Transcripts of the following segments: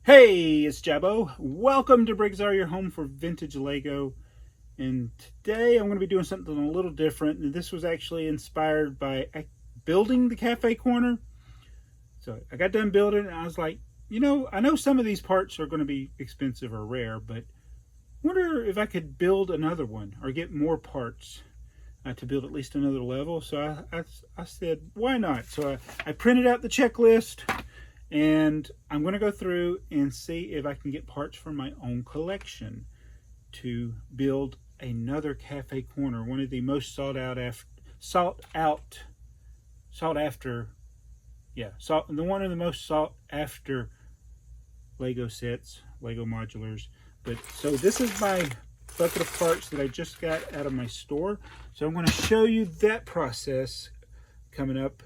Hey, it's Jabbo. Welcome to BrickTsar, your home for vintage Lego. And today I'm going to be doing something a little different. And this was actually inspired by building the cafe corner. So I got done building and I was like, I know some of these parts are going to be expensive or rare, but I wonder if I could build another one or get more parts to build at least another level. So I said, why not? So I printed out the checklist. And I'm going to go through and see if I can get parts from my own collection to build another cafe corner. One of the most sought after Lego sets, Lego modulars. But so this is my bucket of parts that I just got out of my store. So I'm going to show you that process coming up.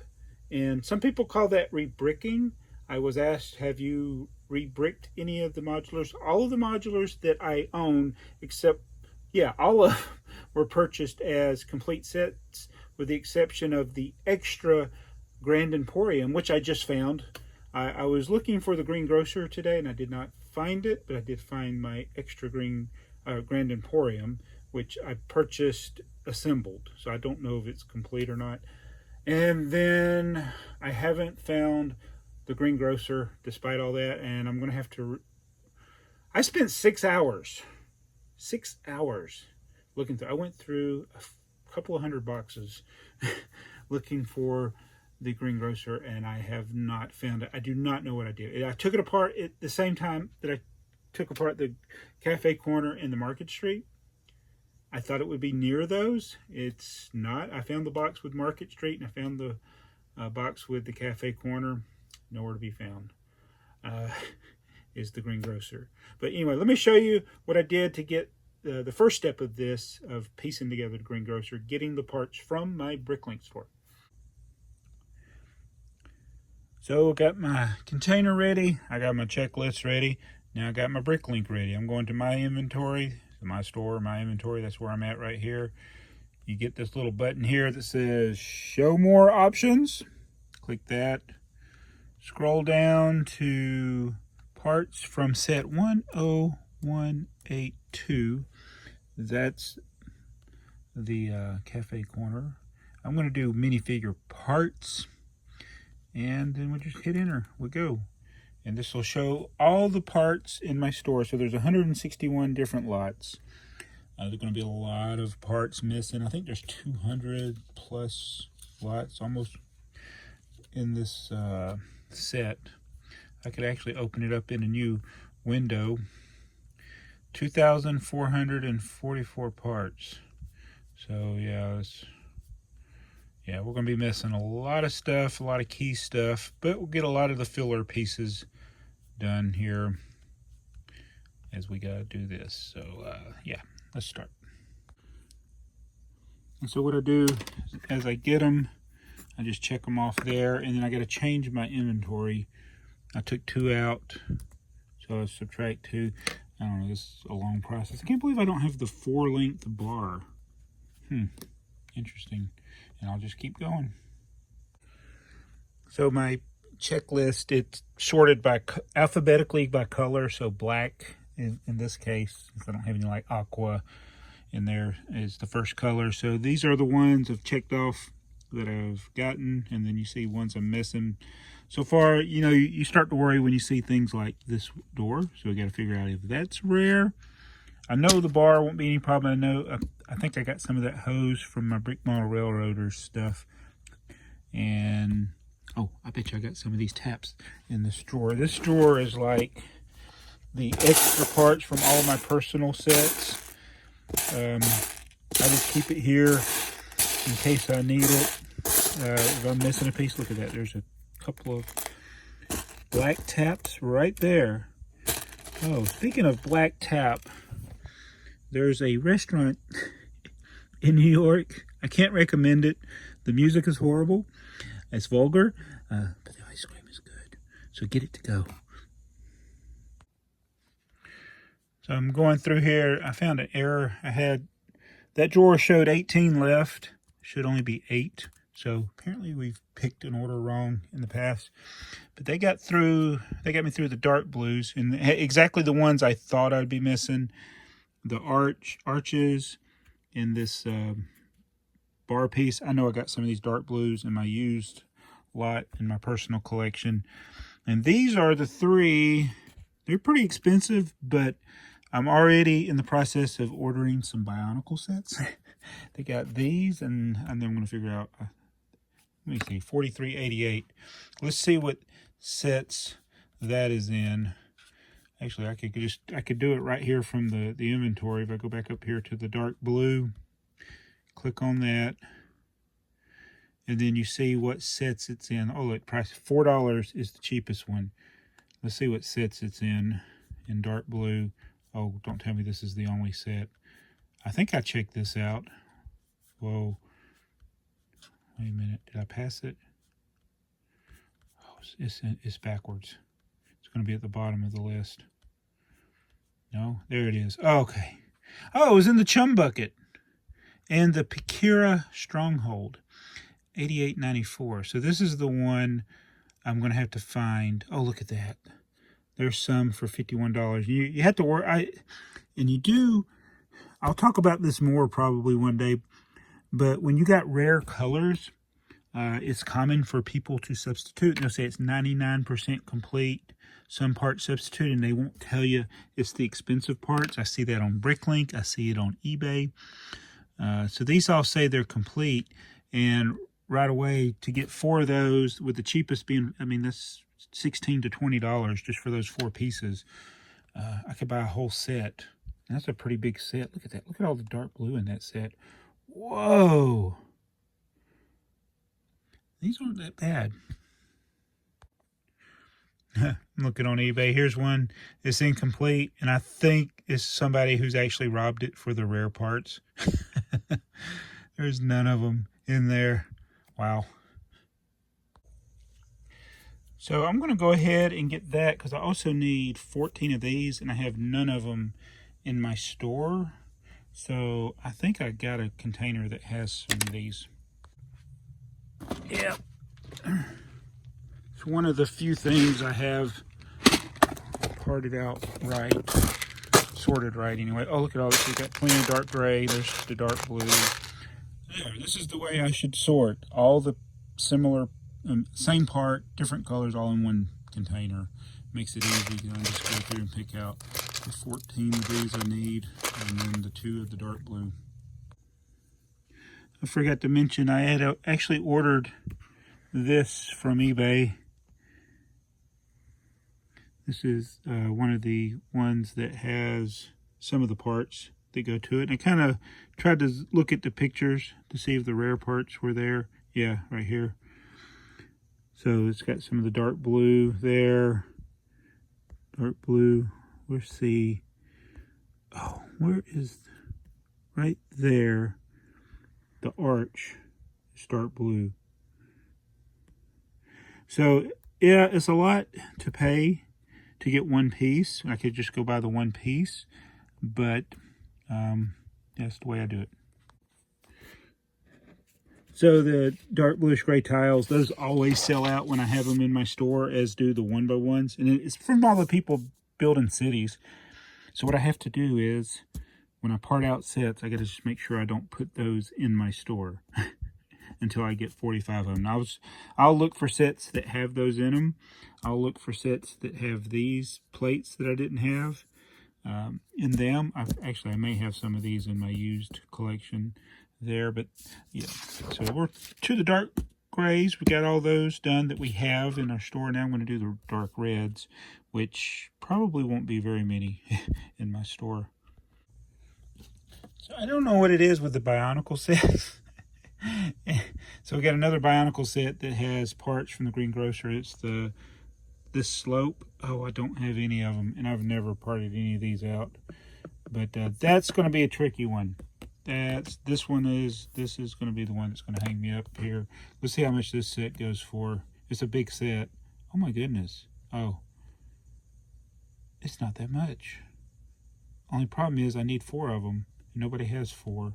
And some people call that rebricking. I was asked, have you rebricked any of the modulars? All of the modulars that I own, except, all of them were purchased as complete sets, with the exception of the extra Grand Emporium, which I just found. I was looking for the greengrocer today, and I did not find it, but I did find my extra Grand Emporium, which I purchased assembled. So I don't know if it's complete or not. And then I haven't found the greengrocer despite all that, and I'm gonna have to I spent 6 hours looking through. I went through a couple of hundred boxes looking for the greengrocer, and I have not found it. I do not know what I did. I took it apart at the same time that I took apart the cafe corner in the Market Street. I thought it would be near those. It's not. I found the box with Market Street, and I found the box with the cafe corner. Nowhere to be found is the greengrocer. But anyway, let me show you what I did to get the first step of this, of piecing together the greengrocer, getting the parts from my Bricklink store. So I got my container ready. I got my checklist ready. Now I got my Bricklink ready. I'm going to my inventory, my store, my inventory. That's where I'm at right here. You get this little button here that says show more options. Click that. Scroll down to parts from set 10182. That's the cafe corner. I'm going to do minifigure parts, and then we'll just hit enter. We go. And this will show all the parts in my store. So there's 161 different lots. There's going to be a lot of parts missing. I think there's 200 plus lots almost in this set. I could actually open it up in a new window. 2,444 parts. So yeah, we're going to be missing a lot of stuff, a lot of key stuff, but we'll get a lot of the filler pieces done here as we got to do this. So let's start. And so what I do as I get them, I just check them off there, and then I got to change my inventory. I took 2 out, so I subtract 2. I don't know, this is a long process. I can't believe I don't have the 4-length bar. Interesting. And I'll just keep going. So my checklist, it's sorted by alphabetically by color. So black, in this case, if I don't have any like aqua in there, is the first color. So these are the ones I've checked off that I've gotten, and then you see ones I'm missing. So far, you start to worry when you see things like this door. So we got to figure out if that's rare. I know the bar won't be any problem. I think I got some of that hose from my Brick Model Railroaders stuff. And I bet you I got some of these taps in this drawer. This drawer is like the extra parts from all of my personal sets. I just keep it here in case I need it. If I'm missing a piece, look at that. There's a couple of black taps right there. Oh, speaking of black tap, there's a restaurant in New York. I can't recommend it. The music is horrible. It's vulgar, but the ice cream is good. So get it to go. So I'm going through here. I found an error. That drawer showed 18 left. Should only be 8. So apparently we've picked an order wrong in the past. But they got me through the dark blues, and exactly the ones I thought I'd be missing. The arches in this bar piece. I know I got some of these dark blues in my used lot in my personal collection. And these are the three. They're pretty expensive, but I'm already in the process of ordering some Bionicle sets. They got these, and then I'm going to figure out, let me see, $43.88. Let's see what sets that is in. Actually, I could do it right here from the inventory. If I go back up here to the dark blue, click on that, and then you see what sets it's in. Oh, look, price $4 is the cheapest one. Let's see what sets it's in dark blue. Oh, don't tell me this is the only set. I think I checked this out. Whoa. Wait a minute. Did I pass it? Oh, it's backwards. It's going to be at the bottom of the list. No, there it is. Oh, okay. Oh, it was in the Chum Bucket. And the Pikira Stronghold. $88.94. So this is the one I'm going to have to find. Oh, look at that. There's some for $51. You have to work. I'll talk about this more probably one day. But when you got rare colors, it's common for people to substitute. They'll say it's 99% complete, some parts substitute, and they won't tell you it's the expensive parts. I see that on Bricklink. I see it on eBay. So these all say they're complete, and right away to get 4 of those, with the cheapest being, I mean, that's $16 to $20 just for those 4 pieces. I could buy a whole set. And that's a pretty big set. Look at that. Look at all the dark blue in that set. Whoa. These aren't that bad. I'm looking on eBay. Here's one. It's incomplete, and I think it's somebody who's actually robbed it for the rare parts. There's none of them in there. Wow. So I'm going to go ahead and get that, because I also need 14 of these, and I have none of them in my store. So I think I got a container that has some of these. Yeah. It's one of the few things I have parted out right, sorted right anyway. Oh, look at all this. We've got plenty of dark gray. There's the dark blue. There, this is the way I should sort. All the similar, same part, different colors, all in one container. Makes it easy. You can just go through and pick out the 14 of these I need, and then the 2 of the dark blue. I forgot to mention, I had actually ordered this from eBay. This is one of the ones that has some of the parts that go to it. And I kind of tried to look at the pictures to see if the rare parts were there. Yeah, right here. So it's got some of the dark blue there. Dark blue. Where's the... Oh, where is... Right there. The arch is dark blue. So, yeah, it's a lot to pay to get one piece. I could just go buy the one piece, but that's the way I do it. So the dark bluish gray tiles, those always sell out when I have them in my store, as do the 1x1s. And it's from all the people building cities. So what I have to do is, when I part out sets, I got to just make sure I don't put those in my store until I get 45 of them. I'll look for sets that have those in them. I'll look for sets that have these plates that I didn't have in them. I may have some of these in my used collection there, but yeah. So we're to the dark grays. We got all those done that we have in our store. Now I'm going to do the dark reds, which probably won't be very many in my store. So I don't know what it is with the Bionicle set. So we got another Bionicle set that has parts from the green grocer. It's this slope. Oh, I don't have any of them, and I've never parted any of these out. But that's going to be a tricky one. This is going to be the one that's going to hang me up here. Let's see how much this set goes for. It's a big set. Oh my goodness. Oh, it's not that much. Only problem is I need 4 of them. Nobody has 4.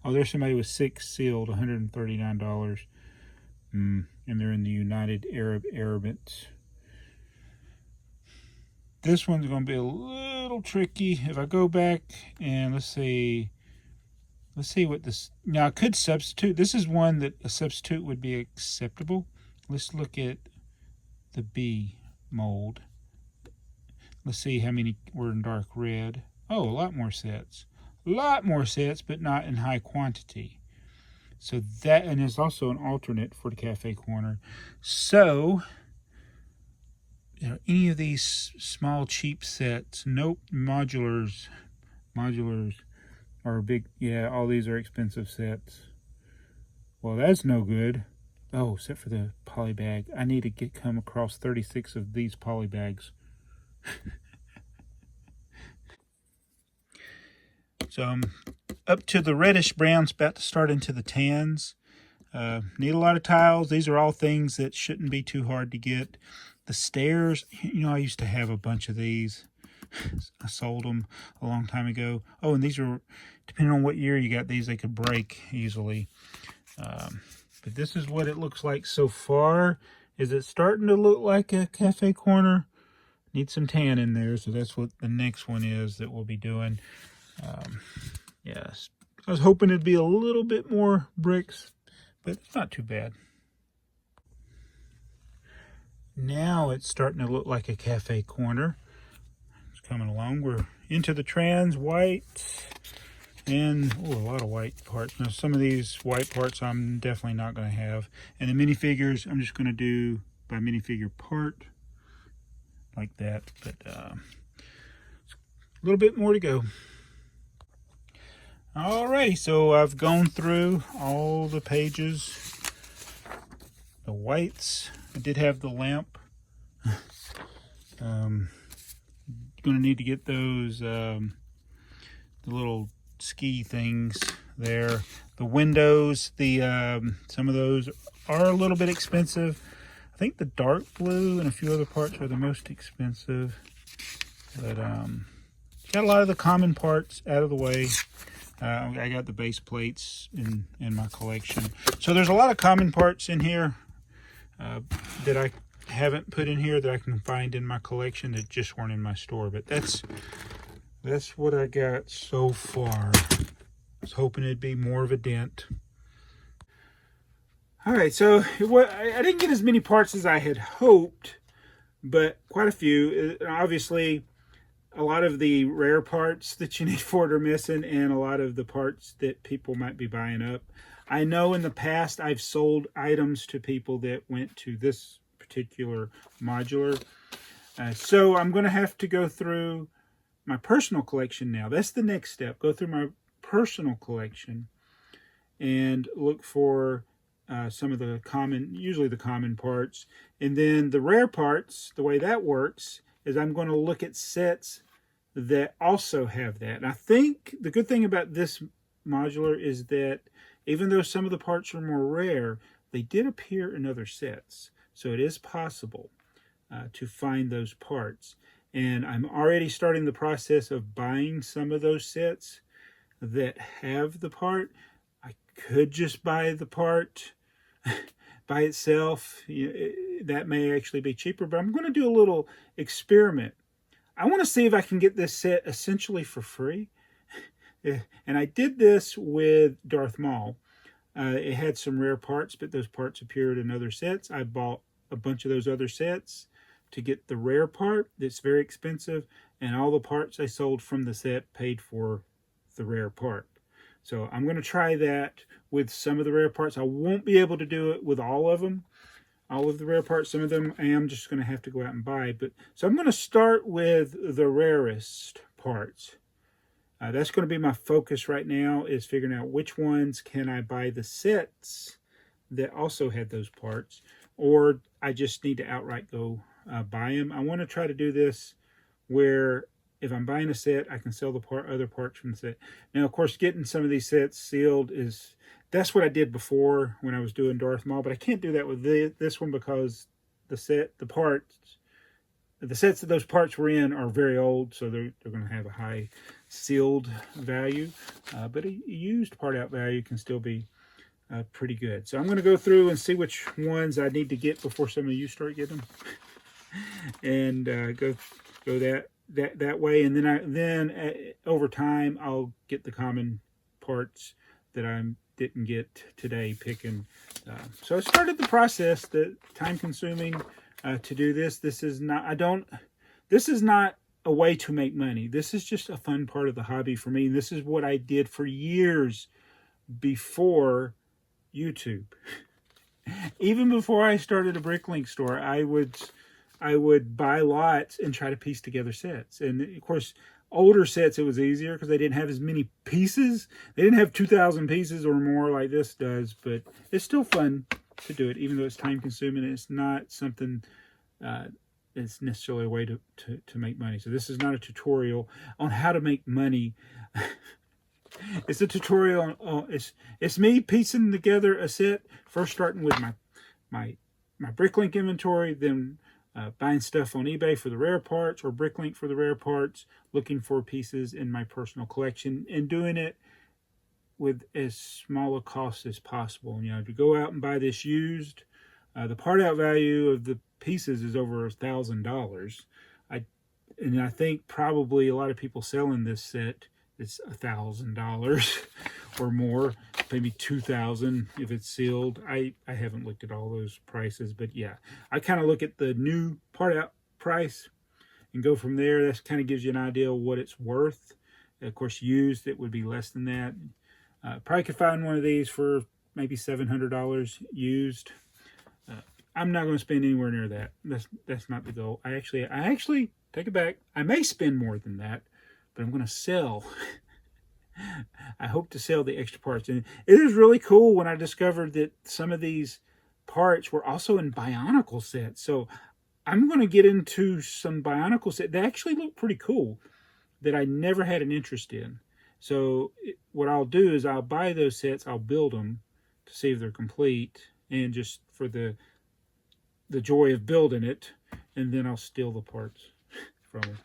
Oh, there's somebody with 6 sealed, $139. And they're in the United Arab Emirates. This one's going to be a little tricky. If I go back and let's see what this, now I could substitute. This is one that a substitute would be acceptable. Let's look at the B mold. Let's see how many were in dark red. Oh, a lot more sets. A lot more sets, but not in high quantity. So that, and there's also an alternate for the cafe corner. So, you know, any of these small cheap sets, nope, modulars are big. Yeah, all these are expensive sets. Well, that's no good. Oh, except for the poly bag. I need to come across 36 of these poly bags. So I'm up to the reddish browns, about to start into the tans. Need a lot of tiles. These are all things that shouldn't be too hard to get. The stairs, you know, I used to have a bunch of these. I sold them a long time ago. Oh, and these are, depending on what year you got these, they could break easily. But this is what it looks like so far. Is it starting to look like a cafe corner? Need some tan in there, so that's what the next one is that we'll be doing. Yes, I was hoping it'd be a little bit more bricks, but it's not too bad. Now it's starting to look like a cafe corner. It's coming along. We're into the trans white and a lot of white parts. Now some of these white parts I'm definitely not going to have. And the minifigures I'm just going to do by minifigure part like that. But a little bit more to go. Alrighty, so I've gone through all the pages. The whites. I did have the lamp. Going to need to get those the little ski things there. The windows, some of those are a little bit expensive. I think the dark blue and a few other parts are the most expensive. But got a lot of the common parts out of the way. I got the base plates in my collection. So there's a lot of common parts in here that I haven't put in here that I can find in my collection that just weren't in my store. But that's what I got so far. I was hoping it'd be more of a dent. All right, so I didn't get as many parts as I had hoped, but quite a few. Obviously, a lot of the rare parts that you need for it are missing, and a lot of the parts that people might be buying up. I know in the past I've sold items to people that went to this particular modular. So I'm going to have to go through my personal collection now. That's the next step. Go through my personal collection and look for some of the usually the common parts. And then the rare parts, the way that works is I'm going to look at sets that also have that. And I think the good thing about this modular is that even though some of the parts are more rare, they did appear in other sets. So it is possible to find those parts. And I'm already starting the process of buying some of those sets that have the part. I could just buy the part by itself. That may actually be cheaper, but I'm going to do a little experiment. I want to see if I can get this set essentially for free. And I did this with Darth Maul. It had some rare parts, but those parts appeared in other sets. I bought a bunch of those other sets to get the rare part that's very expensive, and all the parts I sold from the set paid for the rare part. So I'm going to try that with some of the rare parts. I won't be able to do it with all of them, all of the rare parts. Some of them I am just going to have to go out and buy. So I'm going to start with the rarest parts. That's going to be my focus right now, is figuring out which ones can I buy the sets that also had those parts, or I just need to outright go buy them. I want to try to do this where if I'm buying a set, I can sell the other parts from the set. Now, of course, getting some of these sets sealed that's what I did before when I was doing Darth Maul, but I can't do that with this one because the parts the sets that those parts were in are very old, so they're going to have a high sealed value. But a used part out value can still be pretty good. So I'm going to go through and see which ones I need to get before some of you start getting them, and go that way. And then over time I'll get the common parts that I didn't get today picking. So I started the process. The time consuming to do this. This is not a way to make money. This is just a fun part of the hobby for me. And this is what I did for years before YouTube. Even before I started a Bricklink store, I would buy lots and try to piece together sets. And of course, older sets, it was easier because they didn't have as many pieces. They didn't have 2,000 pieces or more like this does, but it's still fun to do it, even though it's time consuming. It's not something it's necessarily a way to make money. So this is not a tutorial on how to make money. It's a tutorial on it's me piecing together a set, first starting with my Bricklink inventory, then buying stuff on eBay for the rare parts or Bricklink for the rare parts, looking for pieces in my personal collection, and doing it with as small a cost as possible. You know, to go out and buy this used, the part out value of the pieces is over $1,000. And I think probably a lot of people selling this set, it's $1,000 or more, maybe $2,000 if it's sealed. I haven't looked at all those prices, but yeah, I kind of look at the new part out price and go from there. That kind of gives you an idea of what it's worth. Of course, used, it would be less than that. Probably could find one of these for maybe $700 used. I'm not going to spend anywhere near that. That's not the goal. I actually take it back. I may spend more than that, but I'm going to sell. I hope to sell the extra parts. And it is really cool when I discovered that some of these parts were also in Bionicle sets. So I'm going to get into some Bionicle sets. They actually look pretty cool that I never had an interest in. So what I'll do is I'll buy those sets. I'll build them to see if they're complete, and just for the joy of building it, and then I'll steal the parts from them.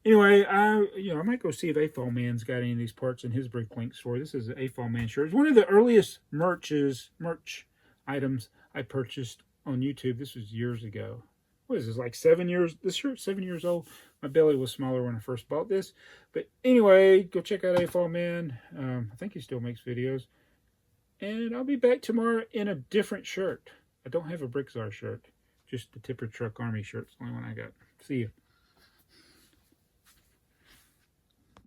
Anyway, I might go see if AFOL Man's got any of these parts in his Bricklink store. This is an AFOL Man shirt. It's one of the earliest merch items I purchased on YouTube. This was years ago. What is this, like 7 years? This shirt's 7 years old. My belly was smaller when I first bought this. But anyway, go check out AFOL Man. I think he still makes videos. And I'll be back tomorrow in a different shirt. I don't have a BrickTsar shirt. Just the Tipper Truck Army shirt's the only one I got. See you.